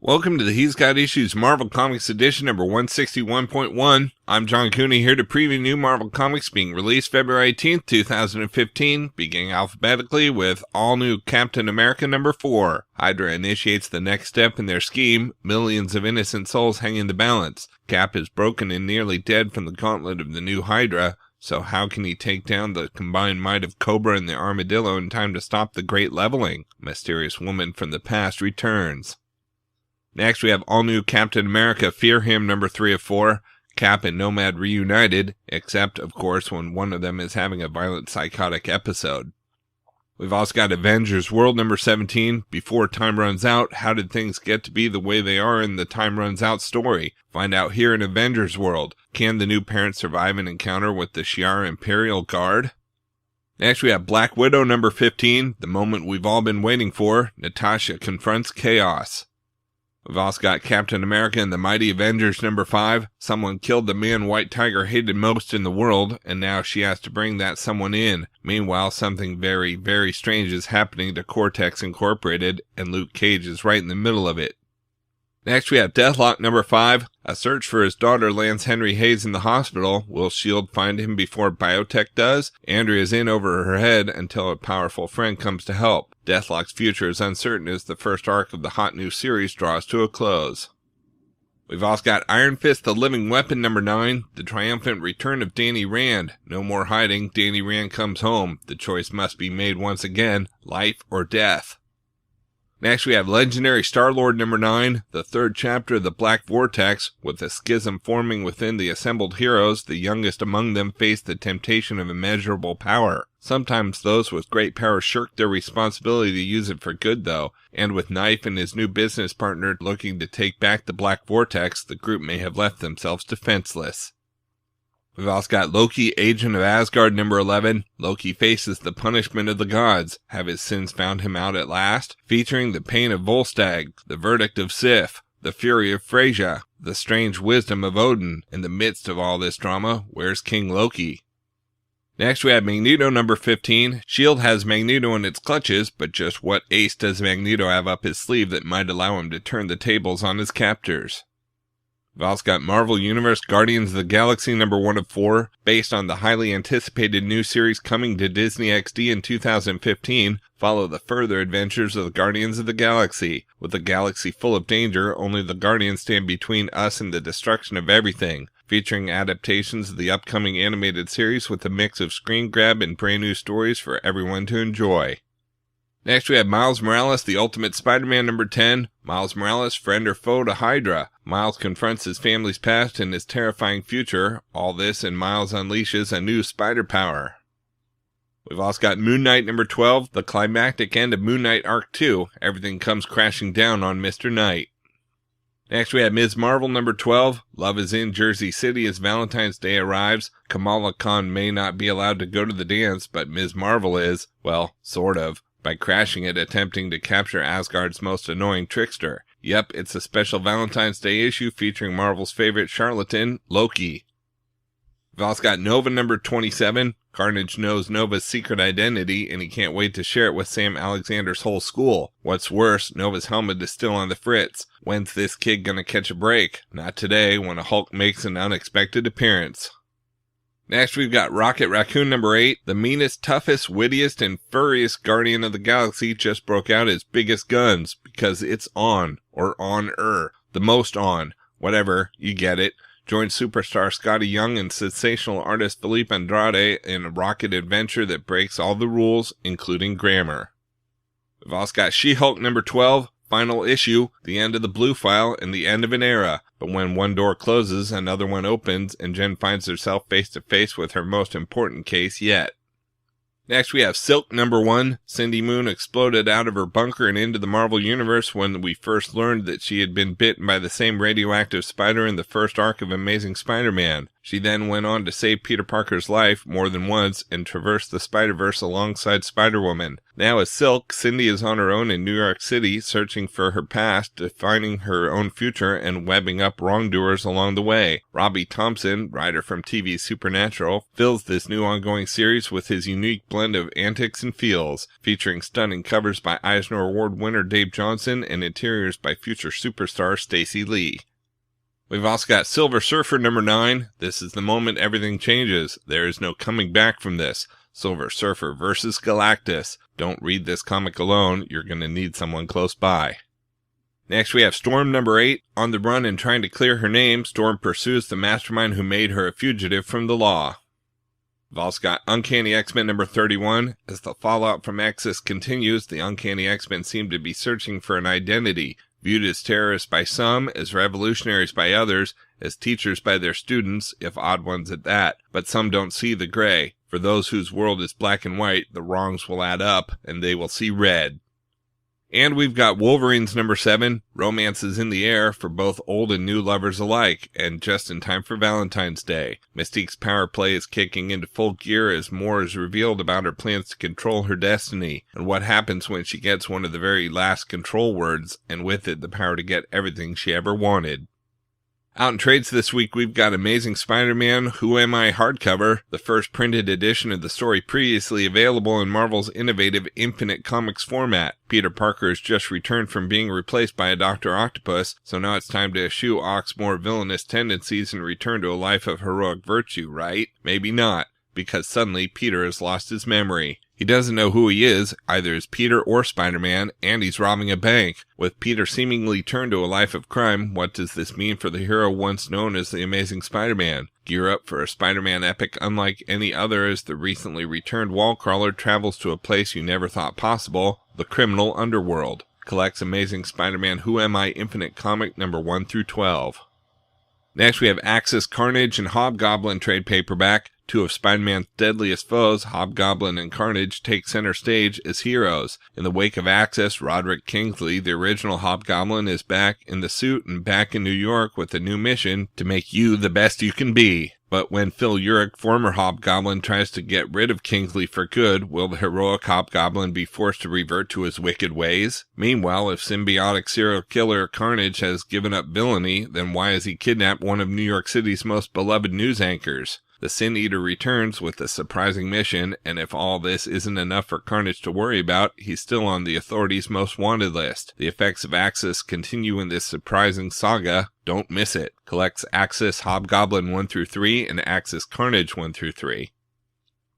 Welcome to the He's Got Issues Marvel Comics edition number 161.1. I'm John Cooney here to preview new Marvel Comics being released February 18th, 2015, beginning alphabetically with all new Captain America number 4. Hydra initiates the next step in their scheme, millions of innocent souls hang in the balance. Cap is broken and nearly dead from the gauntlet of the new Hydra, so how can he take down the combined might of Cobra and the Armadillo in time to stop the Great Leveling? A mysterious woman from the past returns. Next, we have all-new Captain America Fear Him number 3 of 4. Cap and Nomad reunited, except, of course, when one of them is having a violent psychotic episode. We've also got Avengers World number 17, Before Time Runs Out, How Did Things Get to Be the Way They Are in the Time Runs Out story? Find out here in Avengers World. Can the new parents survive an encounter with the Shi'ar Imperial Guard? Next, we have Black Widow number 15, the moment we've all been waiting for. Natasha confronts chaos. We've also got Captain America and the Mighty Avengers number 5. Someone killed the man White Tiger hated most in the world, and now she has to bring that someone in. Meanwhile, something very, very strange is happening to Cortex Incorporated, and Luke Cage is right in the middle of it. Next, we have Deathlok number 5. A search for his daughter lands Henry Hayes in the hospital. Will S.H.I.E.L.D. find him before Biotech does? Andrea's in over her head until a powerful friend comes to help. Deathlok's future is uncertain as the first arc of the hot new series draws to a close. We've also got Iron Fist the Living Weapon number 9. The triumphant return of Danny Rand. No more hiding, Danny Rand comes home. The choice must be made once again, life or death. Next, we have Legendary Star-Lord number 9, the third chapter of the Black Vortex. With a schism forming within the assembled heroes, the youngest among them face the temptation of immeasurable power. Sometimes those with great power shirk their responsibility to use it for good, though, and with Knife and his new business partner looking to take back the Black Vortex, the group may have left themselves defenseless. We've also got Loki, Agent of Asgard number 11. Loki faces the punishment of the gods. Have his sins found him out at last? Featuring the pain of Volstagg, the verdict of Sif, the fury of Freyja, the strange wisdom of Odin. In the midst of all this drama, where's King Loki? Next, we have Magneto number 15. S.H.I.E.L.D. has Magneto in its clutches, but just what ace does Magneto have up his sleeve that might allow him to turn the tables on his captors? We've also got Marvel Universe Guardians of the Galaxy number 1 of 4. Based on the highly anticipated new series coming to Disney XD in 2015, follow the further adventures of the Guardians of the Galaxy. With a galaxy full of danger, only the Guardians stand between us and the destruction of everything. Featuring adaptations of the upcoming animated series with a mix of screen grab and brand new stories for everyone to enjoy. Next, we have Miles Morales, the Ultimate Spider-Man number 10. Miles Morales, friend or foe to Hydra. Miles confronts his family's past and his terrifying future. All this and Miles unleashes a new spider power. We've also got Moon Knight number 12, the climactic end of Moon Knight Arc 2. Everything comes crashing down on Mr. Knight. Next, we have Ms. Marvel number 12. Love is in Jersey City as Valentine's Day arrives. Kamala Khan may not be allowed to go to the dance, but Ms. Marvel is, well, sort of, by crashing it attempting to capture Asgard's most annoying trickster. Yep, it's a special Valentine's Day issue featuring Marvel's favorite charlatan, Loki. We've also got Nova number 27. Carnage knows Nova's secret identity, and he can't wait to share it with Sam Alexander's whole school. What's worse, Nova's helmet is still on the fritz. When's this kid gonna catch a break? Not today, when a Hulk makes an unexpected appearance. Next, we've got Rocket Raccoon number 8. The meanest, toughest, wittiest, and furriest Guardian of the Galaxy just broke out his biggest guns, because it's on, or on-er, the most on, whatever, you get it. Join superstar Scotty Young and sensational artist Felipe Andrade in a rocket adventure that breaks all the rules, including grammar. We've also got She-Hulk number 12. Final issue, the end of the Blue File and the end of an era. But when one door closes, another one opens, and Jen finds herself face to face with her most important case yet. Next, we have Silk number 1. Cindy Moon exploded out of her bunker and into the Marvel Universe when we first learned that she had been bitten by the same radioactive spider in the first arc of Amazing Spider-Man. She then went on to save Peter Parker's life more than once and traverse the Spider-Verse alongside Spider-Woman. Now as Silk, Cindy is on her own in New York City, searching for her past, defining her own future, and webbing up wrongdoers along the way. Robbie Thompson, writer from TV's Supernatural, fills this new ongoing series with his unique blend of antics and feels, featuring stunning covers by Eisner Award winner Dave Johnson and interiors by future superstar Stacey Lee. We've also got Silver Surfer number 9. This is the moment everything changes. There is no coming back from this. Silver Surfer versus Galactus. Don't read this comic alone. You're going to need someone close by. Next we have Storm number 8. On the run and trying to clear her name, Storm pursues the mastermind who made her a fugitive from the law. We've also got Uncanny X-Men number 31. As the fallout from Axis continues, the Uncanny X-Men seem to be searching for an identity. Viewed as terrorists by some, as revolutionaries by others, as teachers by their students, if odd ones at that. But some don't see the gray. For those whose world is black and white, the wrongs will add up, and they will see red. And we've got Wolverines number 7. Romance is in the air for both old and new lovers alike, and just in time for Valentine's Day. Mystique's power play is kicking into full gear as more is revealed about her plans to control her destiny, and what happens when she gets one of the very last control words, and with it the power to get everything she ever wanted. Out in trades this week, we've got Amazing Spider-Man Who Am I hardcover, the first printed edition of the story previously available in Marvel's innovative Infinite Comics format. Peter Parker has just returned from being replaced by a Dr. Octopus, so now it's time to eschew Oc's more villainous tendencies and return to a life of heroic virtue, right? Maybe not, because suddenly Peter has lost his memory. He doesn't know who he is, either as Peter or Spider-Man, and he's robbing a bank. With Peter seemingly turned to a life of crime, what does this mean for the hero once known as the Amazing Spider-Man? Gear up for a Spider-Man epic unlike any other as the recently returned Wallcrawler travels to a place you never thought possible, the criminal underworld. Collects Amazing Spider-Man Who Am I Infinite Comic number 1 through 12. Next we have Axis, Carnage, and Hobgoblin trade paperback. Two of Spider-Man's deadliest foes, Hobgoblin and Carnage, take center stage as heroes. In the wake of Axis, Roderick Kingsley, the original Hobgoblin, is back in the suit and back in New York with a new mission to make you the best you can be. But when Phil Urich, former Hobgoblin, tries to get rid of Kingsley for good, will the heroic Hobgoblin be forced to revert to his wicked ways? Meanwhile, if symbiotic serial killer Carnage has given up villainy, then why has he kidnapped one of New York City's most beloved news anchors? The Sin Eater returns with a surprising mission, and if all this isn't enough for Carnage to worry about, he's still on the authorities' most wanted list. The effects of Axis continue in this surprising saga. Don't miss it. Collects Axis Hobgoblin 1 through 3 and Axis Carnage 1 through 3.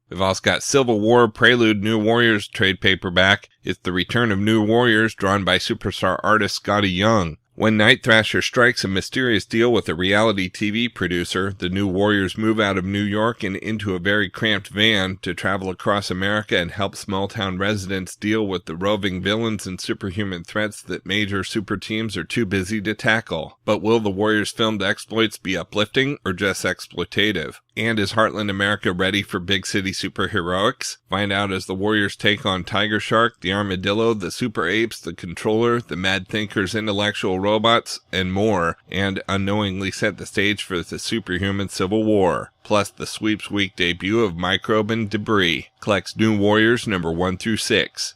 We've also got Civil War Prelude New Warriors trade paperback. It's the return of New Warriors drawn by superstar artist Scotty Young. When Night Thrasher strikes a mysterious deal with a reality TV producer, the New Warriors move out of New York and into a very cramped van to travel across America and help small-town residents deal with the roving villains and superhuman threats that major super teams are too busy to tackle. But will the Warriors' filmed exploits be uplifting or just exploitative? And is Heartland America ready for big city superheroics? Find out as the Warriors take on Tiger Shark, the Armadillo, the Super Apes, the Controller, the Mad Thinker's intellectual robots, and more, and unknowingly set the stage for the superhuman Civil War. Plus the Sweeps Week debut of Microbe and Debris. Collects New Warriors number 1 through 6.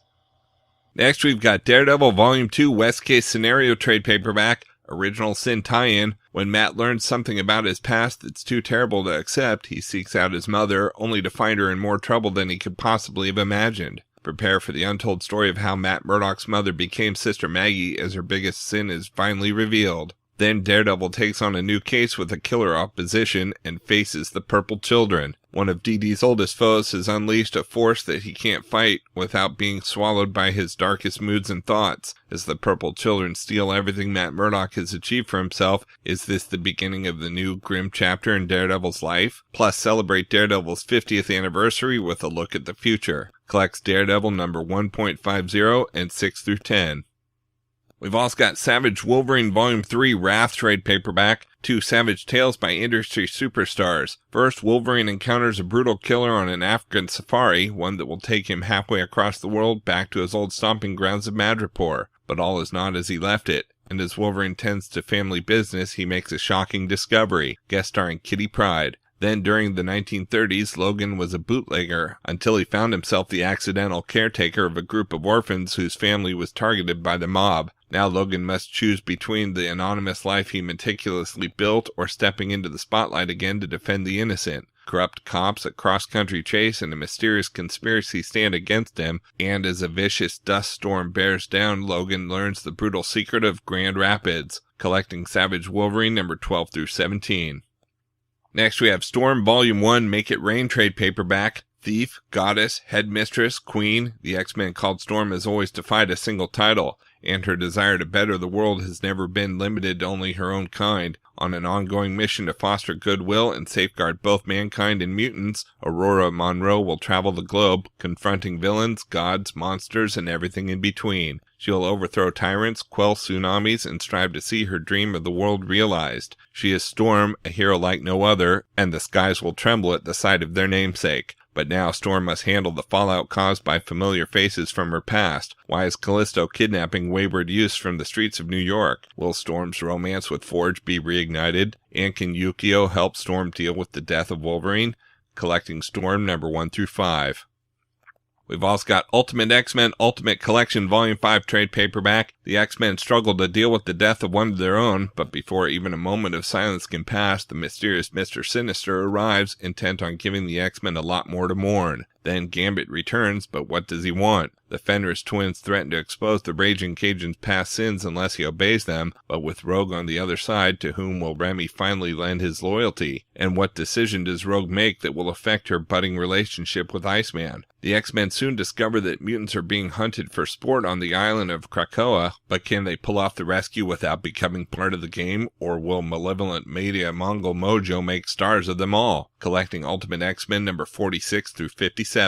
Next we've got Daredevil Volume 2 West Case Scenario trade paperback. Original Sin tie-in. When Matt learns something about his past that's too terrible to accept, he seeks out his mother, only to find her in more trouble than he could possibly have imagined. Prepare for the untold story of how Matt Murdock's mother became Sister Maggie as her biggest sin is finally revealed. Then Daredevil takes on a new case with a killer opposition and faces the Purple Children. One of DD's oldest foes has unleashed a force that he can't fight without being swallowed by his darkest moods and thoughts. As the Purple Children steal everything Matt Murdock has achieved for himself, is this the beginning of the new grim chapter in Daredevil's life? Plus, celebrate Daredevil's 50th anniversary with a look at the future. Collects Daredevil number 1.50 and 6 through 10. We've also got Savage Wolverine Volume 3 Wrath trade paperback, 2 savage tales by industry superstars. First, Wolverine encounters a brutal killer on an African safari, one that will take him halfway across the world back to his old stomping grounds of Madripoor. But all is not as he left it. and as Wolverine tends to family business, he makes a shocking discovery, guest starring Kitty Pryde. Then during the 1930s, Logan was a bootlegger until he found himself the accidental caretaker of a group of orphans whose family was targeted by the mob. Now Logan must choose between the anonymous life he meticulously built or stepping into the spotlight again to defend the innocent. Corrupt cops, a cross-country chase, and a mysterious conspiracy stand against him, and as a vicious dust storm bears down, Logan learns the brutal secret of Grand Rapids, collecting Savage Wolverine number 12 through 17. Next we have Storm Volume 1 Make It Rain trade paperback. Thief, Goddess, Headmistress, Queen, the X-Men called Storm has always defied a single title, and her desire to better the world has never been limited to only her own kind. On an ongoing mission to foster goodwill and safeguard both mankind and mutants, Aurora Monroe will travel the globe, confronting villains, gods, monsters, and everything in between. She will overthrow tyrants, quell tsunamis, and strive to see her dream of the world realized. She is Storm, a hero like no other, and the skies will tremble at the sight of their namesake. But now Storm must handle the fallout caused by familiar faces from her past. Why is Callisto kidnapping wayward youths from the streets of New York? Will Storm's romance with Forge be reignited? And can Yukio help Storm deal with the death of Wolverine? Collecting Storm number 1 through 5. We've also got Ultimate X-Men Ultimate Collection Volume 5 trade paperback. The X-Men struggle to deal with the death of one of their own, but before even a moment of silence can pass, the mysterious Mr. Sinister arrives, intent on giving the X-Men a lot more to mourn. Then Gambit returns, but what does he want? The Fenris twins threaten to expose the Raging Cajun's past sins unless he obeys them, but with Rogue on the other side, to whom will Remy finally lend his loyalty? And what decision does Rogue make that will affect her budding relationship with Iceman? The X-Men soon discover that mutants are being hunted for sport on the island of Krakoa, but can they pull off the rescue without becoming part of the game, or will malevolent media Mongol Mojo make stars of them all? Collecting Ultimate X-Men number 46 through 57.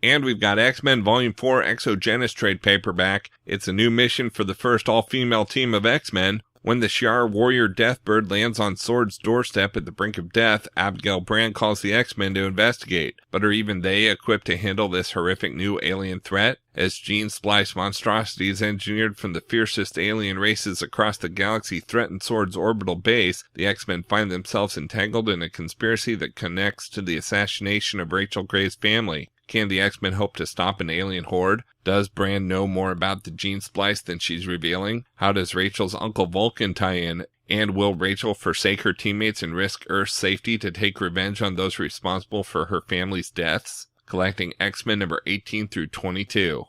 And we've got X-Men Volume 4 Exogenous trade paperback. It's a new mission for the first all-female team of X-Men. When the Shi'ar warrior Deathbird lands on Sword's doorstep at the brink of death, Abigail Brand calls the X-Men to investigate. But are even they equipped to handle this horrific new alien threat? As gene-spliced monstrosities engineered from the fiercest alien races across the galaxy threaten Sword's orbital base, the X-Men find themselves entangled in a conspiracy that connects to the assassination of Rachel Gray's family. Can the X-Men hope to stop an alien horde? Does Brand know more about the gene splice than she's revealing? How does Rachel's Uncle Vulcan tie in? And will Rachel forsake her teammates and risk Earth's safety to take revenge on those responsible for her family's deaths? Collecting X-Men number 18 through 22.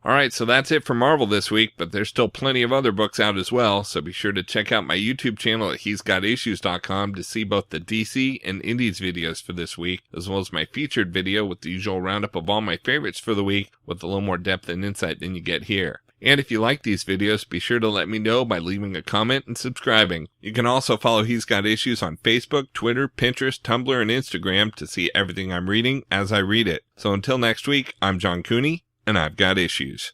Alright, so that's it for Marvel this week, but there's still plenty of other books out as well, so be sure to check out my YouTube channel at he'sgotissues.com to see both the DC and Indies videos for this week, as well as my featured video with the usual roundup of all my favorites for the week, with a little more depth and insight than you get here. And if you like these videos, be sure to let me know by leaving a comment and subscribing. You can also follow He's Got Issues on Facebook, Twitter, Pinterest, Tumblr, and Instagram to see everything I'm reading as I read it. So until next week, I'm John Cooney, and I've got issues.